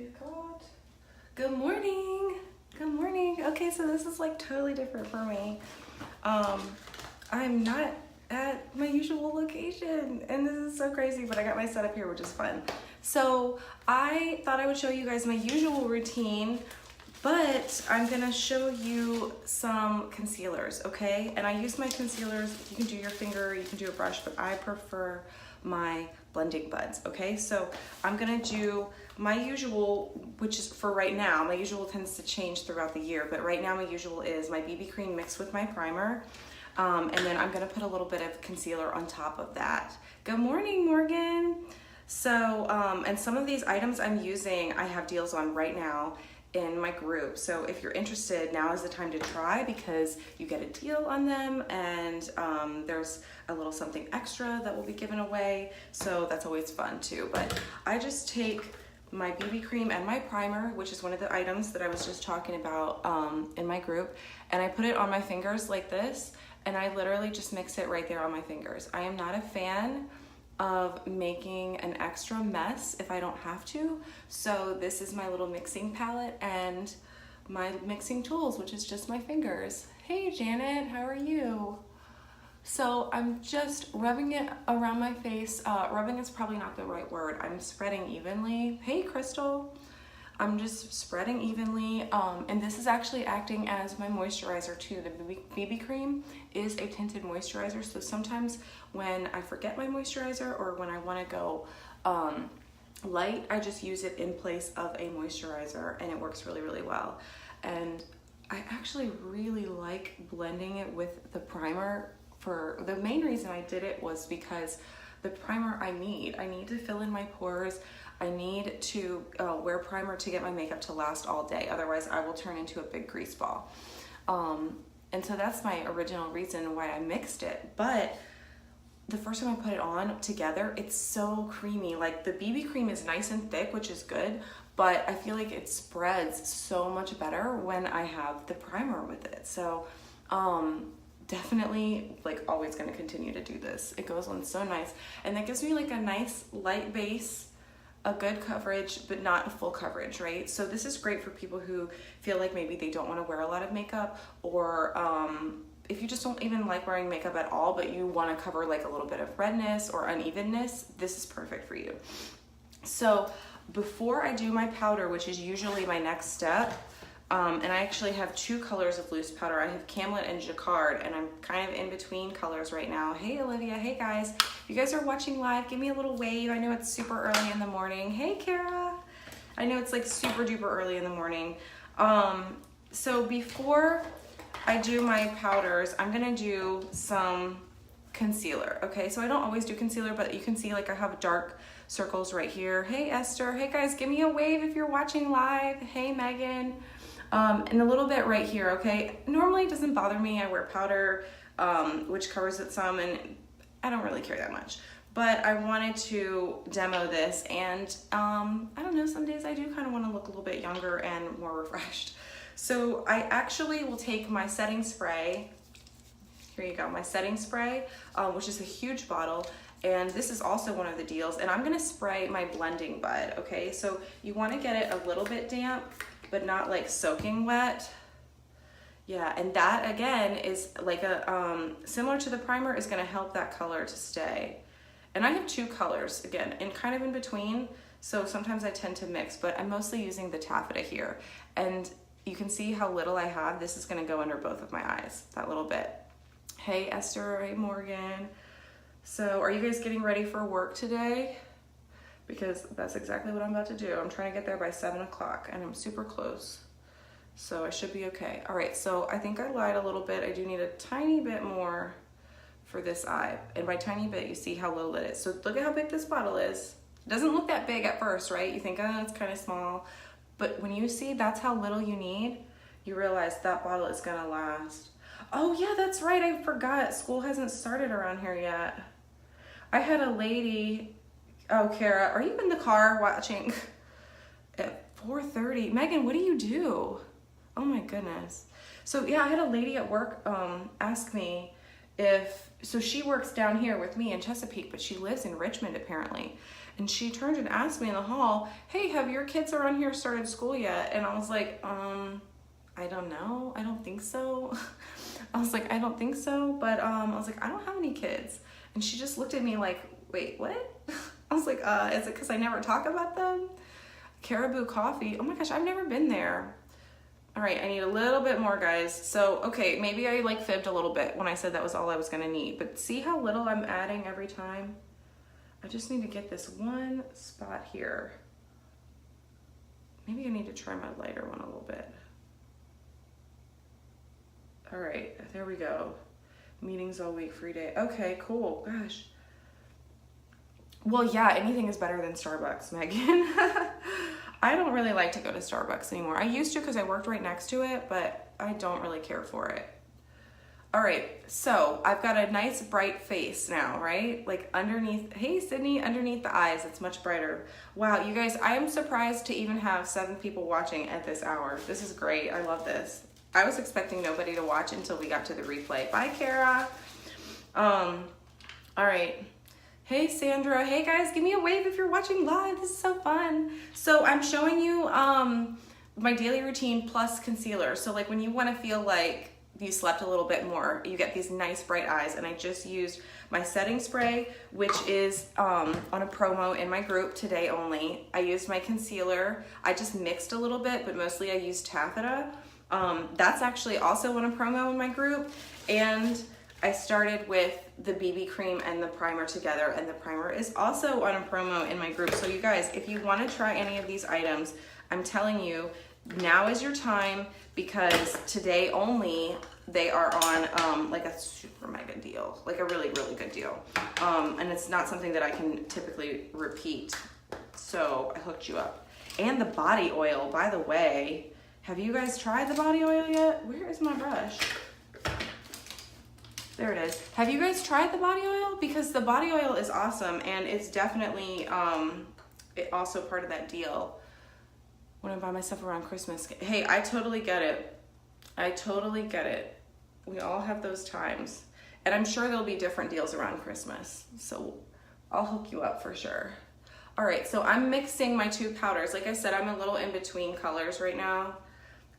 Please God. Good morning. Good morning. Okay, so this is like totally different for me. I'm not at my usual location and this is so crazy, but I got my setup here, which is fun. So I thought I would show you guys my usual routine, but I'm gonna show you some concealers, okay? And I use my concealers, you can do your finger, you can do a brush, but I prefer my blending buds, okay? So I'm gonna do my usual, which is for right now, my usual tends to change throughout the year, but right now my usual is my BB cream mixed with my primer. And then I'm gonna put a little bit of concealer on top of that. Good morning, Morgan. So, and some of these items I'm using, I have deals on right now in my group. So if you're interested, now is the time to try because you get a deal on them and there's a little something extra that will be given away. So that's always fun too. But I just take my BB cream and my primer, which is one of the items that I was just talking about in my group, and I put it on my fingers like this, and I literally just mix it right there on my fingers. I am not a fan of making an extra mess if I don't have to. So this is my little mixing palette and my mixing tools, which is just my fingers. Hey Janet, how are you? So I'm just rubbing it around my face. Rubbing is probably not the right word. I'm spreading evenly. Hey Crystal. I'm just spreading evenly, and this is actually acting as my moisturizer too. The BB cream is a tinted moisturizer, so sometimes when I forget my moisturizer or when I want to go light, I just use it in place of a moisturizer, and it works really, really well. And I actually really like blending it with the primer. For the main reason I did it was because the primer I need to fill in my pores. I need to wear primer to get my makeup to last all day. Otherwise, I will turn into a big grease ball. And so that's my original reason why I mixed it. But the first time I put it on together, it's so creamy. Like the BB cream is nice and thick, which is good, but I feel like it spreads so much better when I have the primer with it. So definitely like always gonna continue to do this. It goes on so nice. And that gives me like a nice light base, a good coverage, but not a full coverage, right? So this is great for people who feel like maybe they don't want to wear a lot of makeup, or if you just don't even like wearing makeup at all, but you want to cover like a little bit of redness or unevenness, this is perfect for you. So before I do my powder, which is usually my next step, and I actually have two colors of loose powder. I have Camlet and Jacquard, and I'm kind of in between colors right now. Hey Olivia, hey guys. If you guys are watching live, give me a little wave. I know it's super early in the morning. Hey Kara. I know it's like super duper early in the morning. So before I do my powders, I'm gonna do some concealer, okay? So I don't always do concealer, but you can see like I have dark circles right here. Hey Esther, hey guys, give me a wave if you're watching live. Hey Megan. And a little bit right here, okay? Normally it doesn't bother me. I wear powder, which covers it some, and I don't really care that much. But I wanted to demo this, and I don't know, some days I do kind of want to look a little bit younger and more refreshed. So I actually will take my setting spray. Here you go, my setting spray, which is a huge bottle. And this is also one of the deals. And I'm gonna spray my blending bud, okay? So you wanna get it a little bit damp, but not like soaking wet. Yeah, and that again is like a, similar to the primer, is gonna help that color to stay. And I have two colors, again, and kind of in between, so sometimes I tend to mix, but I'm mostly using the taffeta here. And you can see how little I have. This is gonna go under both of my eyes, that little bit. Hey Esther, hey Morgan. So are you guys getting ready for work today? Because that's exactly what I'm about to do. I'm trying to get there by 7 o'clock and I'm super close. So I should be okay. All right, so I think I lied a little bit. I do need a tiny bit more for this eye. And by tiny bit, you see how low it is. So look at how big this bottle is. It doesn't look that big at first, right? You think, oh, it's kind of small. But when you see that's how little you need, you realize that bottle is gonna last. Oh yeah, that's right, I forgot. School hasn't started around here yet. I had a lady, oh, Kara, are you in the car watching at 4:30? Megan, what do you do? Oh my goodness. So yeah, I had a lady at work ask me if, so she works down here with me in Chesapeake, but she lives in Richmond apparently. And she turned and asked me in the hall, hey, have your kids around here started school yet? And I was like, I don't know. I don't think so. I was like, I don't think so. But I was like, I don't have any kids. And she just looked at me like, wait, what? I was like, is it because I never talk about them? Caribou Coffee. Oh my gosh, I've never been there. All right, I need a little bit more, guys. So, okay, maybe I like fibbed a little bit when I said that was all I was gonna need, but see how little I'm adding every time? I just need to get this one spot here. Maybe I need to try my lighter one a little bit. All right, there we go. Meetings all week, free day. Okay, cool, gosh. Well, yeah, anything is better than Starbucks, Megan. I don't really like to go to Starbucks anymore. I used to because I worked right next to it, but I don't really care for it. All right, so I've got a nice bright face now, right? Like underneath, hey Sydney, underneath the eyes, it's much brighter. Wow, you guys, I am surprised to even have 7 people watching at this hour. This is great, I love this. I was expecting nobody to watch until we got to the replay. Bye, Kara. All right. Hey Sandra, hey guys, give me a wave if you're watching live. This is so fun. So I'm showing you my daily routine plus concealer. So like when you want to feel like you slept a little bit more, you get these nice bright eyes. And I just used my setting spray, which is on a promo in my group today only. I used my concealer. I just mixed a little bit, but mostly I used taffeta. That's actually also on a promo in my group. And I started with the BB cream and the primer together, and the primer is also on a promo in my group. So you guys, if you want to try any of these items, I'm telling you, now is your time, because today only they are on like a super mega deal, like a really, really good deal. And it's not something that I can typically repeat. So I hooked you up. And the body oil, by the way, have you guys tried the body oil yet? Where is my brush? There it is. Have you guys tried the body oil? Because the body oil is awesome, and it's definitely also part of that deal when I buy my stuff around Christmas. Hey, I totally get it. I totally get it. We all have those times. And I'm sure there'll be different deals around Christmas. So I'll hook you up for sure. All right, so I'm mixing my 2 powders. Like I said, I'm a little in between colors right now.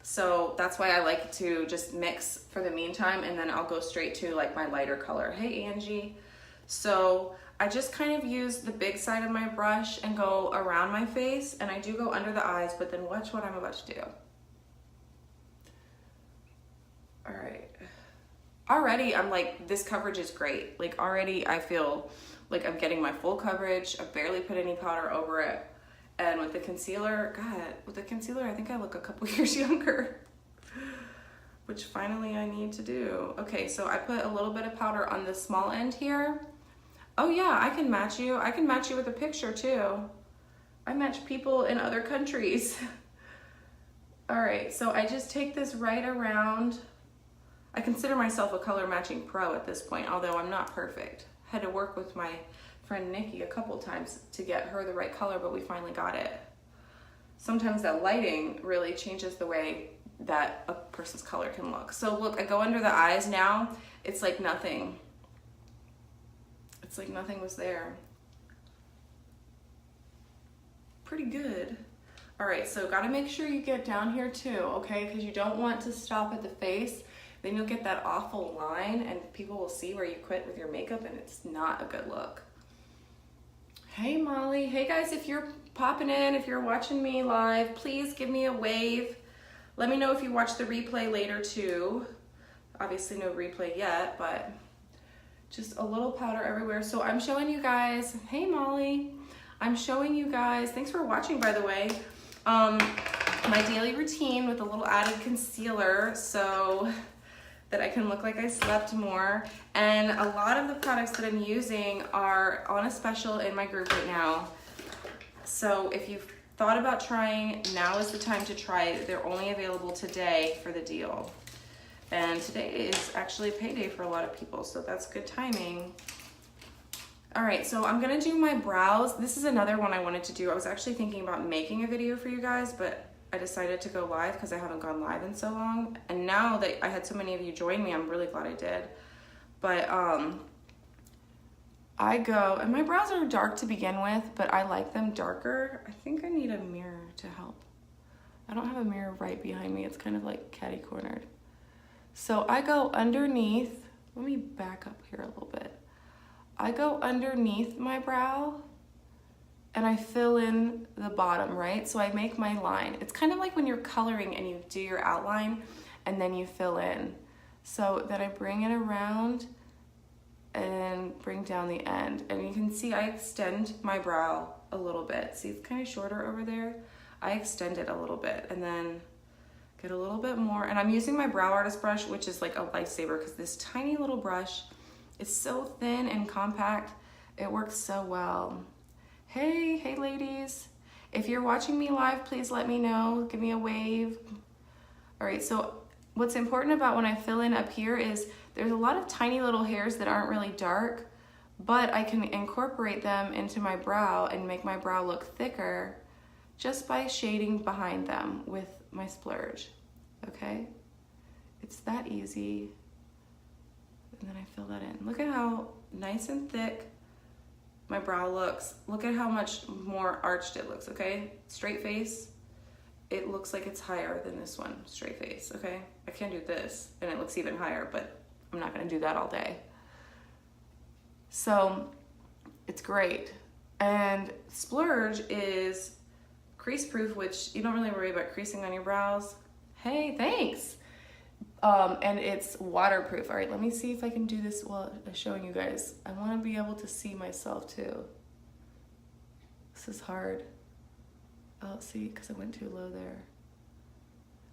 So that's why I like to just mix for the meantime, and then I'll go straight to like my lighter color. Hey, Angie. So I just kind of use the big side of my brush and go around my face, and I do go under the eyes, but then watch what I'm about to do. All right. Already I'm like, this coverage is great. Like already I feel like I'm getting my full coverage. I barely put any powder over it. And with the concealer, God, with the concealer, I think I look a couple years younger, which finally I need to do. Okay, so I put a little bit of powder on the small end here. Oh yeah, I can match you. I can match you with a picture too. I match people in other countries. All right, so I just take this right around. I consider myself a color matching pro at this point, although I'm not perfect. I had to work with my friend Nikki a couple times to get her the right color, but we finally got it. Sometimes that lighting really changes the way that a person's color can look. So look, I go under the eyes now. It's like nothing. It's like nothing was there. Pretty good. All right, so gotta make sure you get down here too, okay? Because you don't want to stop at the face. Then you'll get that awful line and people will see where you quit with your makeup, and it's not a good look. Hey Molly, hey guys, if you're popping in, if you're watching me live, please give me a wave. Let me know if you watch the replay later too. Obviously no replay yet, but just a little powder everywhere. So I'm showing you guys, hey Molly, I'm showing you guys, thanks for watching by the way, my daily routine with a little added concealer so that I can look like I slept more. And a lot of the products that I'm using are on a special in my group right now. So if you've thought about trying, now is the time to try. They're only available today for the deal. And today is actually payday for a lot of people, so that's good timing. All right, so I'm gonna do my brows. This is another one I wanted to do. I was actually thinking about making a video for you guys, but I decided to go live because I haven't gone live in so long. And now that I had so many of you join me, I'm really glad I did. But I go, and my brows are dark to begin with, but I like them darker. I think I need a mirror to help. I don't have a mirror right behind me. It's kind of like catty-cornered. So I go underneath. Let me back up here a little bit. I go underneath my brow and I fill in the bottom, right? So I make my line. It's kind of like when you're coloring and you do your outline and then you fill in. So then I bring it around and bring down the end. And you can see I extend my brow a little bit. See, it's kind of shorter over there. I extend it a little bit and then get a little bit more. And I'm using my Brow Artist brush, which is like a lifesaver because this tiny little brush is so thin and compact. It works so well. Hey ladies. If you're watching me live, please let me know. Give me a wave. All right, so what's important about when I fill in up here is there's a lot of tiny little hairs that aren't really dark, but I can incorporate them into my brow and make my brow look thicker just by shading behind them with my splurge, okay? It's that easy. And then I fill that in. Look at how nice and thick my brow looks. Look at how much more arched it looks, okay? Straight face, it looks like it's higher than this one, straight face, okay? I can do this and it looks even higher, but I'm not gonna do that all day. So it's great. And splurge is crease proof, which you don't really worry about creasing on your brows. Hey, thanks. And it's waterproof. All right, let me see if I can do this while showing you guys. I want to be able to see myself too. This is hard. Oh, see, because I went too low there.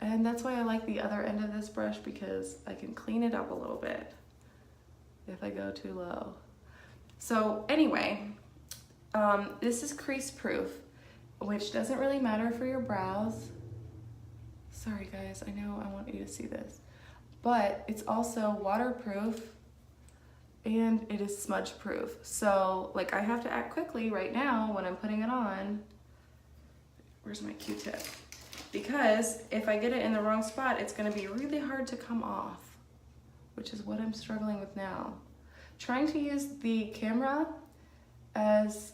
And that's why I like the other end of this brush, because I can clean it up a little bit if I go too low. So anyway, this is crease proof, which doesn't really matter for your brows. Sorry guys, I know I want you to see this. But it's also waterproof and it is smudge proof. So like I have to act quickly right now when I'm putting it on. Where's my Q-tip? Because if I get it in the wrong spot, it's gonna be really hard to come off, which is what I'm struggling with now. Trying to use the camera as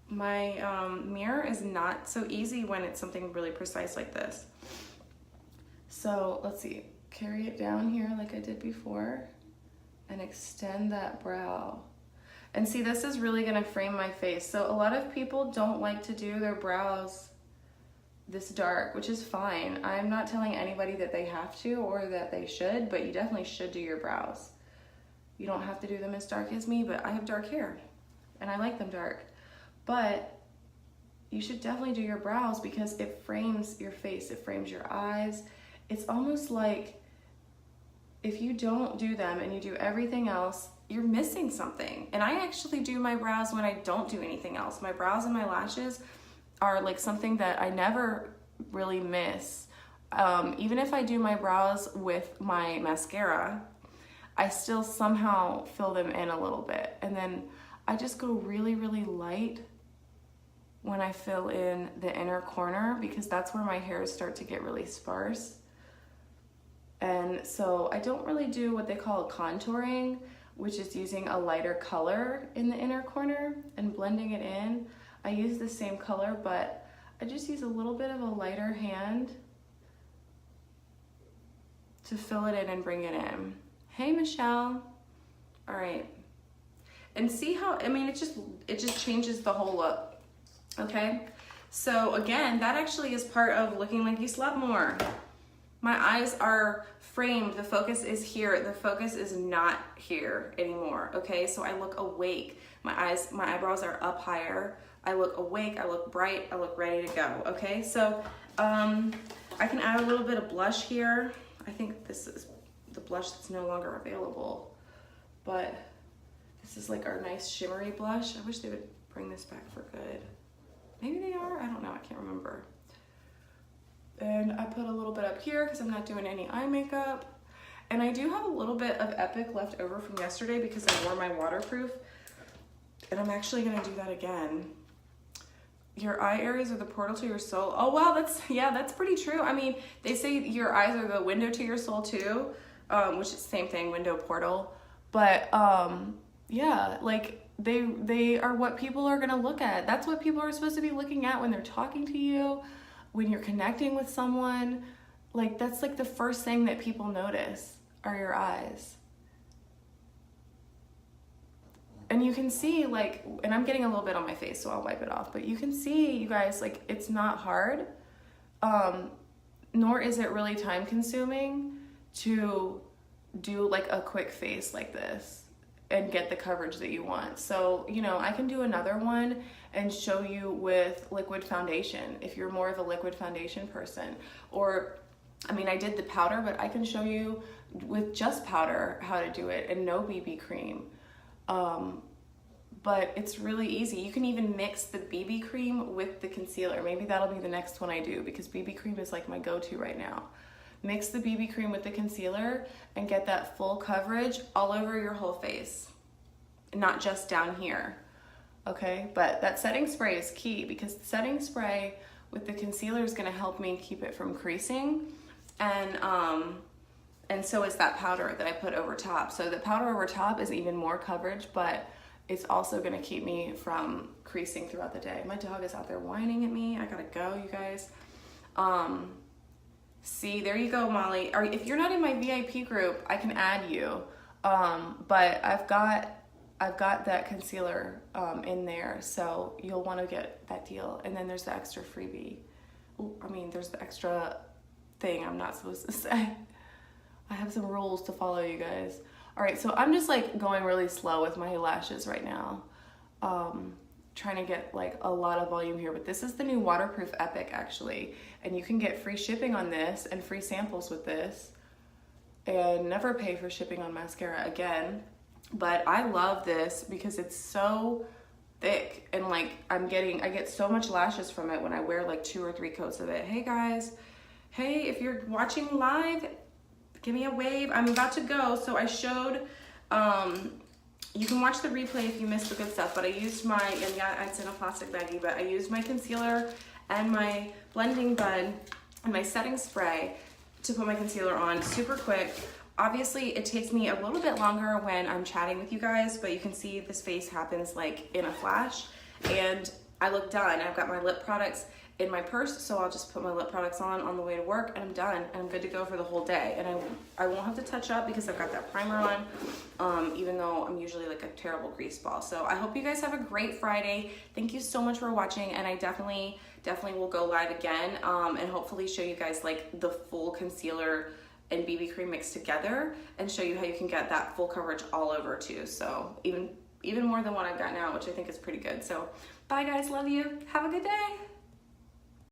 my mirror is not so easy when it's something really precise like this. So let's see, carry it down here like I did before and extend that brow. And see, this is really gonna frame my face. So a lot of people don't like to do their brows this dark, which is fine. I'm not telling anybody that they have to or that they should, but you definitely should do your brows. You don't have to do them as dark as me, but I have dark hair and I like them dark. But you should definitely do your brows because it frames your face, it frames your eyes. It's almost like if you don't do them and you do everything else, you're missing something. And I actually do my brows when I don't do anything else. My brows and my lashes are like something that I never really miss. Even if I do my brows with my mascara, I still somehow fill them in a little bit. And then I just go really, really light when I fill in the inner corner because that's where my hairs start to get really sparse. And so I don't really do what they call a contouring, which is using a lighter color in the inner corner and blending it in. I use the same color, but I just use a little bit of a lighter hand to fill it in and bring it in. Hey, Michelle. All right. And see how, I mean, it just changes the whole look, okay? So again, that actually is part of looking like you slept more. My eyes are framed, the focus is here, the focus is not here anymore, okay? So I look awake. My eyebrows are up higher. I look awake, I look bright, I look ready to go, okay? So I can add a little bit of blush here. I think this is the blush that's no longer available, but this is like our nice shimmery blush. I wish they would bring this back for good. Maybe they are, I don't know, I can't remember. And I put a little bit up here because I'm not doing any eye makeup. And I do have a little bit of Epic left over from yesterday because I wore my waterproof. And I'm actually gonna do that again. Your eye areas are the portal to your soul. Oh wow, that's pretty true. I mean, they say your eyes are the window to your soul too, which is the same thing, window, portal. But yeah, like they are what people are gonna look at. That's what people are supposed to be looking at when they're talking to you, when you're connecting with someone. Like, that's like the first thing that people notice are your eyes. And you can see, like, and I'm getting a little bit on my face, so I'll wipe it off, but you can see, you guys, like, it's not hard, nor is it really time consuming to do like a quick face like this and get the coverage that you want. So, you know, I can do another one and show you with liquid foundation if you're more of a liquid foundation person. Or, I mean, I did the powder, but I can show you with just powder how to do it and no BB cream. But it's really easy. You can even mix the BB cream with the concealer. Maybe that'll be the next one I do, because BB cream is like my go-to right now. Mix the BB cream with the concealer and get that full coverage all over your whole face, not just down here, okay? But that setting spray is key, because the setting spray with the concealer is gonna help me keep it from creasing, and so is that powder that I put over top. So the powder over top is even more coverage, but it's also gonna keep me from creasing throughout the day. My dog is out there whining at me. I gotta go, you guys. See, there you go, Molly. Or if you're not in my VIP group, I can add you. But I've got that concealer in there, so you'll want to get that deal. And then there's the extra freebie. Ooh, I mean, there's the extra thing I'm not supposed to say. I have some rules to follow, you guys. All right, so I'm just like going really slow with my lashes right now. Trying to get like a lot of volume here, but this is the new waterproof Epic actually, and you can get free shipping on this and free samples with this and never pay for shipping on mascara again. But I love this because it's so thick, and like I get so much lashes from it when I wear like 2 or 3 coats of it. Hey guys, hey, if you're watching live, give me a wave. I'm about to go. So I showed you can watch the replay if you missed the good stuff, but I used my, and yeah, it's in a plastic baggie, but I used my concealer and my blending bud and my setting spray to put my concealer on super quick. Obviously, it takes me a little bit longer when I'm chatting with you guys, but you can see this face happens like in a flash, and I look done. I've got my lip products in my purse, so I'll just put my lip products on the way to work, and I'm done, and I'm good to go for the whole day. And I won't have to touch up because I've got that primer on, even though I'm usually like a terrible grease ball. So I hope you guys have a great Friday. Thank you so much for watching, and I definitely will go live again, and hopefully show you guys like the full concealer and BB cream mixed together, and show you how you can get that full coverage all over too. So even more than what I've got now, which I think is pretty good. So bye guys, love you, have a good day.